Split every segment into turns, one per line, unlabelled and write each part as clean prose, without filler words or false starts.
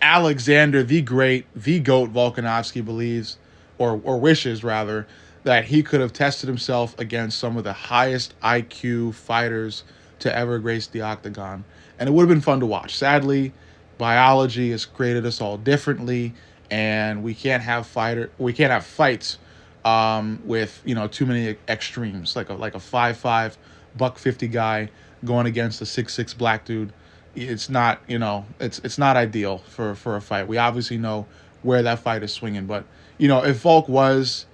Alexander the Great, the GOAT Volkanovski believes, or wishes rather, that he could have tested himself against some of the highest IQ fighters to ever grace the octagon, and it would have been fun to watch. Sadly, biology has created us all differently, and we can't have fights with too many extremes, like a 5'5" buck 50 guy going against a 6'6" black dude. It's not it's not ideal for a fight. We obviously know where that fight is swinging, but if Volk was,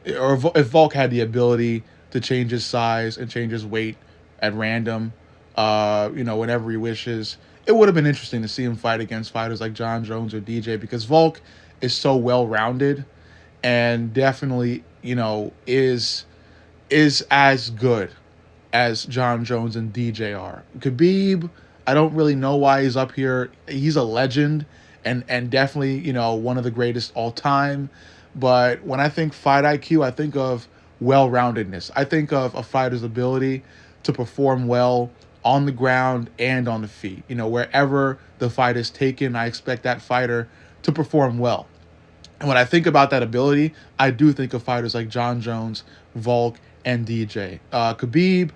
or if Volk had the ability to change his size and change his weight at random, whenever he wishes, it would have been interesting to see him fight against fighters like John Jones or DJ, because Volk is so well rounded and definitely is as good as John Jones and DJ are. Khabib, I don't really know why he's up here. He's a legend and definitely, one of the greatest all time. But when I think fight IQ, I think of well-roundedness. I think of a fighter's ability to perform well on the ground and on the feet. Wherever the fight is taken, I expect that fighter to perform well. And when I think about that ability, I do think of fighters like John Jones, Volk, and DJ. Khabib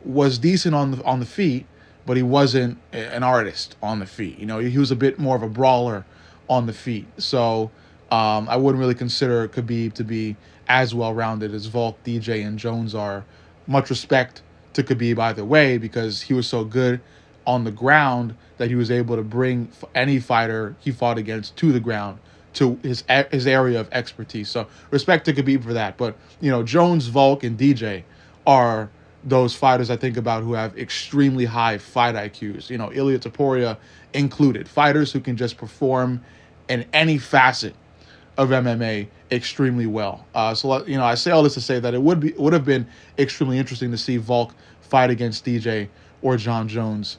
was decent on the feet, but he wasn't an artist on the feet. He was a bit more of a brawler on the feet. So I wouldn't really consider Khabib to be as well-rounded as Volk, DJ, and Jones are. Much respect to Khabib either way, because he was so good on the ground that he was able to bring any fighter he fought against to the ground, to his area of expertise. So respect to Khabib for that. But Jones, Volk, and DJ are those fighters I think about who have extremely high fight IQs. Ilia Topuria included. Fighters who can just perform in any facet of MMA extremely well. So I say all this to say that it would have been extremely interesting to see Volk fight against DJ or John Jones,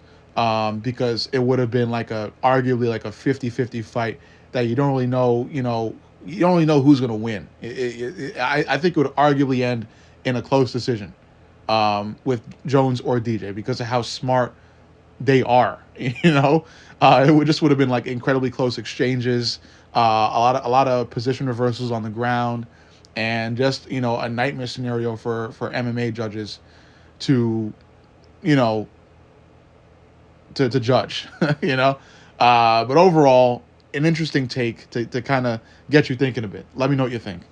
because it would have been arguably like a 50-50 fight that you don't really know. You don't really know who's going to win. I think it would arguably end in a close decision with Jones or DJ, because of how smart they are. It would have been like incredibly close exchanges, a lot of position reversals on the ground, and just a nightmare scenario for MMA judges to to judge. But overall, an interesting take to kind of get you thinking a bit. Let me know what you think.